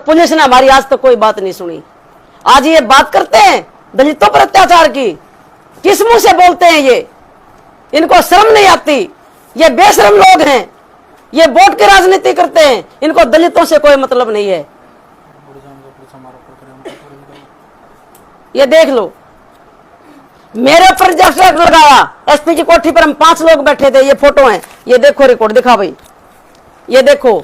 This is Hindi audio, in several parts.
पुलिस ने हमारी आज तक कोई बात नहीं सुनी। आज ये बात करते हैं दलितों पर अत्याचार की, किस मुंह से बोलते हैं ये? इनको शर्म नहीं आती? ये बेशरम लोग हैं, ये वोट की राजनीति करते हैं, इनको दलितों से कोई मतलब नहीं है। ये देख लो, मेरे ऊपर जब लगाया एसपी की कोठी पर, हम 5 लोग बैठे थे, ये फोटो है, ये देखो रिकॉर्ड दिखा भाई, ये देखो।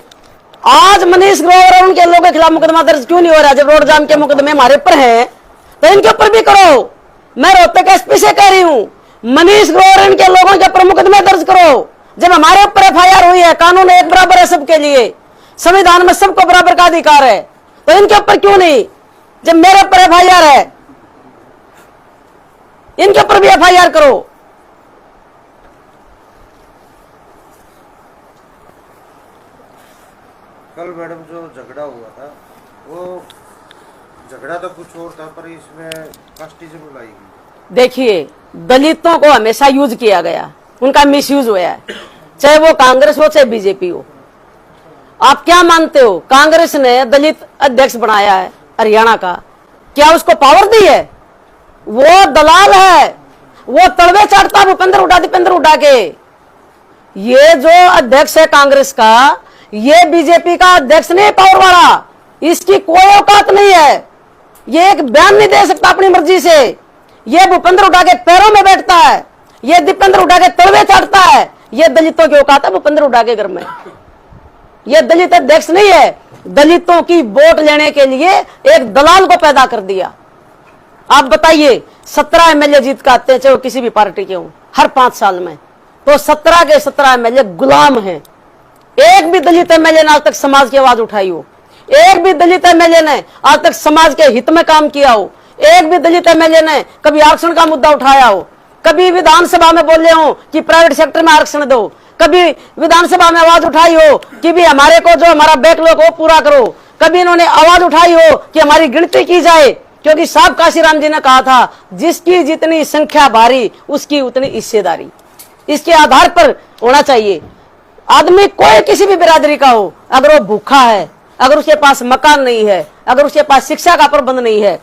आज मनीष ग्रोवर और उनके लोगों के खिलाफ मुकदमा दर्ज क्यों नहीं हो रहा? जब रोड जाम के मुकदमे हमारे ऊपर हैं तो इनके ऊपर भी करो। मैं रोहतक एसपी से कह रही हूं, मनीष ग्रोवर इनके लोगों के ऊपर मुकदमे दर्ज करो। जब हमारे ऊपर एफआईआर हुई है, कानून एक बराबर है सबके लिए, संविधान में सबको बराबर का अधिकार है, तो इनके ऊपर क्यों नहीं? जब मेरे ऊपर एफआईआर है, इनके ऊपर भी एफआईआर करो। कल मैडम जो झगड़ा हुआ था, वो झगड़ा तो कुछ और था, पर इसमें कास्टिज्म लाई गई। देखिए, दलितों को हमेशा यूज किया गया, उनका मिसयूज हुआ है, चाहे वो कांग्रेस हो चाहे बीजेपी हो। आप क्या मानते हो? कांग्रेस ने दलित अध्यक्ष बनाया है हरियाणा का, क्या उसको पावर दी है? वो दलाल है, वो तड़वे चाटता भूपेंद्र हुड्डा दीपेंद्र हुड्डा के। ये जो अध्यक्ष है कांग्रेस का, ये बीजेपी का अध्यक्ष नहीं, पावर वाला, इसकी कोई औकात नहीं है। ये एक बयान नहीं दे सकता अपनी मर्जी से। ये भूपेंद्र हुड्डा के पैरों में बैठता है, ये दीपेंद्र हुड्डा के तड़वे चाटता है। ये दलितों की औकात है भूपेंद्र हुड्डा के घर में। ये दलित अध्यक्ष नहीं है, दलितों की वोट लेने के लिए एक दलाल को पैदा कर दिया। आप बताइए, 17 एमएलए जीत कर आते हैं, चाहे वो किसी भी पार्टी के हों, हर 5 साल में, तो 17 के 17 एमएलए गुलाम हैं। एक भी दलित एमएलए ने आज तक समाज की आवाज उठाई हो, एक भी दलित एमएलए ने आज तक समाज के हित में काम किया हो, एक भी दलित एमएलए ने कभी आरक्षण का मुद्दा उठाया हो, कभी विधानसभा में बोले हो कि प्राइवेट सेक्टर में आरक्षण दो, कभी विधानसभा में आवाज उठाई हो कि भी हमारे को जो हमारा बैकलॉग हो पूरा करो, कभी इन्होंने आवाज उठाई हो कि हमारी गिनती की जाए, क्योंकि साहब काशीराम जी ने कहा था, जिसकी जितनी संख्या भारी उसकी उतनी हिस्सेदारी। इसके आधार पर होना चाहिए। आदमी कोई किसी भी बिरादरी का हो, अगर वो भूखा है, अगर उसके पास मकान नहीं है, अगर उसके पास शिक्षा का प्रबंध नहीं है,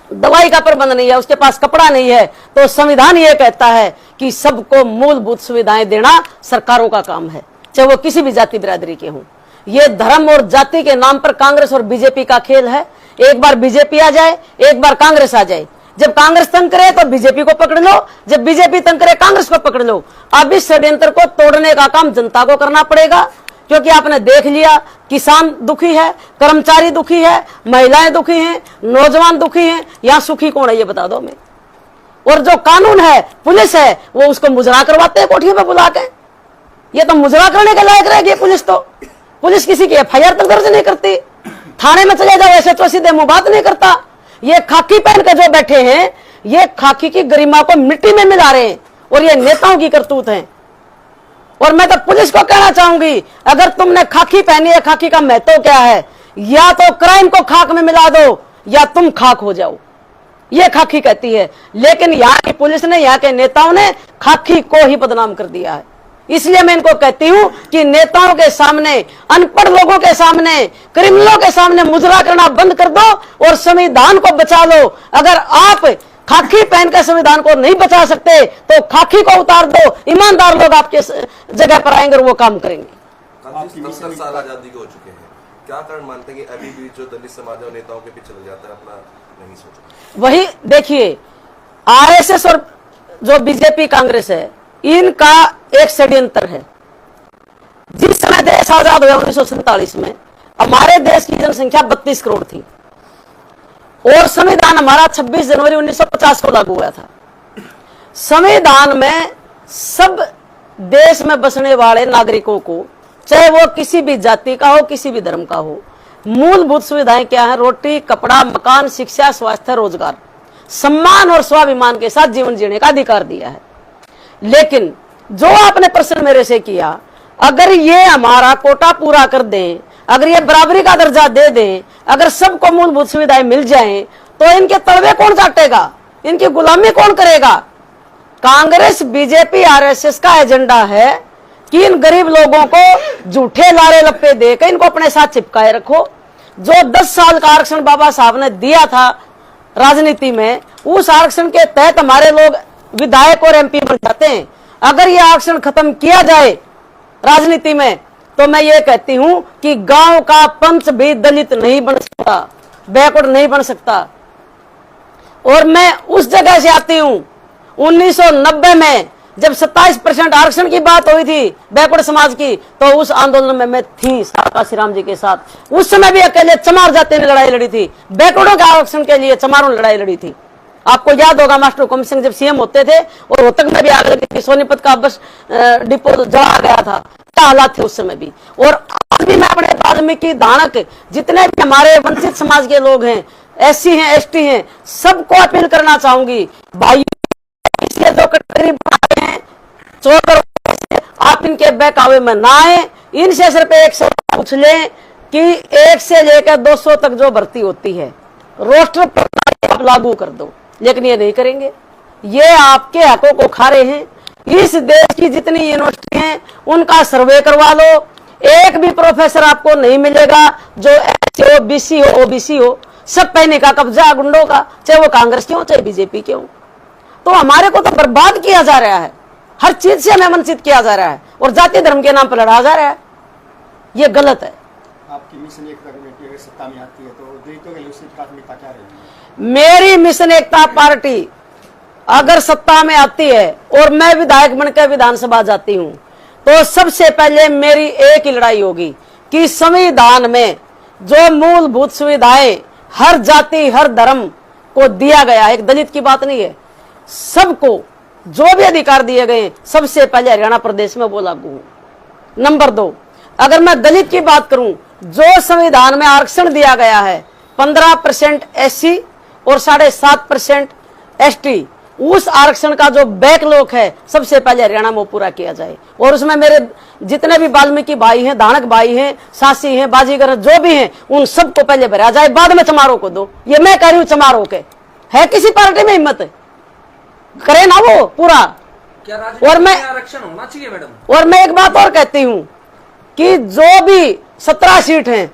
दवाई का प्रबंध नहीं है, उसके पास कपड़ा नहीं है, तो संविधान ये कहता है कि सबको मूलभूत सुविधाएं देना सरकारों का काम है, चाहे वो किसी भी जाति बिरादरी के हों। ये धर्म और जाति के नाम पर कांग्रेस और बीजेपी का खेल है। एक बार बीजेपी आ जाए, एक बार कांग्रेस आ जाए। जब कांग्रेस तंग करे तो बीजेपी को पकड़ लो, जब बीजेपी तंग करे कांग्रेस को पकड़ लो। अब इस षड्यंत्र को तोड़ने का काम जनता को करना पड़ेगा, क्योंकि आपने देख लिया, किसान दुखी है, कर्मचारी दुखी है, महिलाएं दुखी हैं, नौजवान दुखी हैं। यहां सुखी कौन है ये बता दो हमें। और जो कानून है, पुलिस है, वो उसको मुजरा करवाते हैं कोठियों में बुला के। ये तो मुजरा करने के लायक रहेगी पुलिस। तो पुलिस किसी की एफआईआर तक दर्ज नहीं करती, थाने में चले जाओ ऐसे तो सीधे मुंह बात नहीं करता। ये खाकी पहन के जो बैठे हैं, ये खाकी की गरिमा को मिट्टी में मिला रहे हैं, और ये नेताओं की करतूत है। और मैं तो पुलिस को कहना चाहूंगी, अगर तुमने खाकी पहनी है, खाकी का महत्व क्या है? या तो क्राइम को खाक में मिला दो, या तुम खाक हो जाओ, ये खाकी कहती है। लेकिन यहाँ की पुलिस ने, यहाँ के नेताओं ने खाकी को ही बदनाम कर दिया है। इसलिए मैं इनको कहती हूं कि नेताओं के सामने, अनपढ़ लोगों के सामने, क्रिमिनलों के सामने मुजरा करना बंद कर दो और संविधान को बचा लो। अगर आप खाकी पहन कर संविधान को नहीं बचा सकते तो खाकी को उतार दो, ईमानदार लोग आपके जगह पर आएंगे और वो काम करेंगे। 70 साल आजादी को हो चुके हैं, क्या कारण मानते हैं कि अभी भी जो दलित समाज और नेताओं के पीछे चल जाता है, अपना नहीं सोचता? वही देखिए, आरएसएस और जो बीजेपी कांग्रेस है, इनका एक षड्यंत्र है। जिस समय देश आजाद हुआ 1947 में, हमारे देश की जनसंख्या 32 करोड़ थी और संविधान हमारा 26 जनवरी 1950 को लागू हुआ था। संविधान में सब देश में बसने वाले नागरिकों को, चाहे वो किसी भी जाति का हो, किसी भी धर्म का हो, मूलभूत सुविधाएं क्या है? रोटी, कपड़ा, मकान, शिक्षा, स्वास्थ्य, रोजगार, सम्मान और स्वाभिमान के साथ जीवन जीने का अधिकार दिया है। लेकिन जो आपने प्रश्न मेरे से किया, अगर ये हमारा कोटा पूरा कर दें, अगर ये बराबरी का दर्जा दे दें, अगर सबको मूलभूत सुविधाएं मिल जाएं, तो इनके तलवे कौन चाटेगा? इनकी गुलामी कौन करेगा? कांग्रेस, बीजेपी, आरएसएस का एजेंडा है कि इन गरीब लोगों को झूठे लारे लप्पे देकर इनको अपने साथ चिपकाए रखो। जो 10 साल का आरक्षण बाबा साहब ने दिया था राजनीति में, उस आरक्षण के तहत हमारे लोग विधायक और एमपी बन जाते हैं। अगर ये आरक्षण खत्म किया जाए राजनीति में, तो मैं ये कहती हूं कि गांव का पंच भी दलित नहीं बन सकता, बैकवर्ड नहीं बन सकता। और मैं उस जगह से आती हूं, 1990 में जब 27% आरक्षण की बात हुई थी बैकवर्ड समाज की, तो उस आंदोलन में मैं थी काशीराम जी के साथ। उस समय भी अकेले चमार जाति ने लड़ाई लड़ी थी, बैकवर्डों के आरक्षण के लिए चमारों ने लड़ाई लड़ी थी। आपको याद होगा मास्टर हुकुम सिंह जब सीएम होते थे और रोहतक में भी आग लगी थी, सोनीपत का बस डिपो जला गया था, क्या हालात थे उस समय भी। और आज भी मैं अपने वाल्मीकि धानक जितने भी हमारे वंचित समाज के लोग हैं, एससी हैं, एसटी हैं, सबको अपील करना चाहूंगी, भाई जो करीब हैं चोर, आप इनके बहकावे में ना आए। इनसे सिर्फ एक सवाल पूछ लें कि 1 से लेकर 200 तक जो भर्ती होती है रोस्टर प्रणाली आप लागू कर दो, लेकिन ये नहीं करेंगे। ये आपके हकों को खा रहे हैं। इस देश की जितनी यूनिवर्सिटी हैं उनका सर्वे करवा लो, एक भी प्रोफेसर आपको नहीं मिलेगा जो एससी हो, बीसी हो, ओबीसी हो, सब पहने का कब्जा गुंडों का, चाहे वो कांग्रेस के हो चाहे बीजेपी के हो। तो हमारे को तो बर्बाद किया जा रहा है, हर चीज से हमें वंचित किया जा रहा है और जाति धर्म के नाम पर लड़ा जा रहा है। ये गलत है। आपकी मिशन एकता कमेटी अगर सत्ता में आती है तो दलितों के लिए उसकी प्राथमिकता क्या रहेगी? मेरी मिशन एकता पार्टी अगर सत्ता में आती है और मैं विधायक बनकर विधानसभा जाती हूं, तो सबसे पहले मेरी एक ही लड़ाई होगी कि संविधान में जो मूलभूत सुविधाएं हर जाति हर धर्म को दिया गया है, एक दलित की बात नहीं है, सबको जो भी अधिकार दिए गए सबसे पहले हरियाणा प्रदेश में वो लागू हो। नंबर 2, अगर मैं दलित की बात करूं, जो संविधान में आरक्षण दिया गया है 15% एससी और 7.5% एसटी, उस आरक्षण का जो बैकलॉग है सबसे पहले हरियाणा में पूरा किया जाए। और उसमें मेरे जितने भी वाल्मीकि भाई हैं, धानक भाई हैं, सासी हैं, बाजीगर जो भी हैं, उन सबको पहले भरा जाए, बाद में चमारों को दो। ये मैं कह रही हूं, चमारों के है किसी पार्टी में हिम्मत करे ना वो पूरा। और मैं आरक्षण होना चाहिए मैडम। और मैं एक बात और कहती हूं कि जो भी 17 सीट हैं,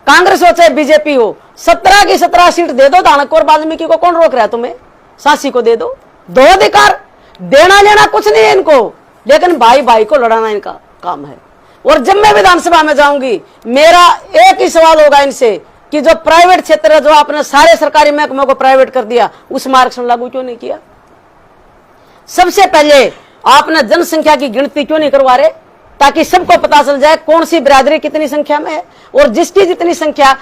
कांग्रेस हो चाहे बीजेपी हो, 17 की 17 सीट दे दो धानक और वाल्मीकि को, कौन रोक रहा है तुम्हें? सासी को दे दो अधिकार, देना लेना कुछ नहीं है इनको, लेकिन भाई भाई को लड़ाना इनका काम है। और जब मैं विधानसभा में जाऊंगी, मेरा एक ही सवाल होगा इनसे कि जो प्राइवेट क्षेत्र है, जो आपने सारे सरकारी महकमों को प्राइवेट कर दिया, उसमें आरक्षण लागू क्यों नहीं किया? सबसे पहले आपने जनसंख्या की गिनती क्यों नहीं करवा रहे, ताकि सबको पता चल जाए कौन सी बिरादरी कितनी संख्या में है, और जिसकी जितनी संख्या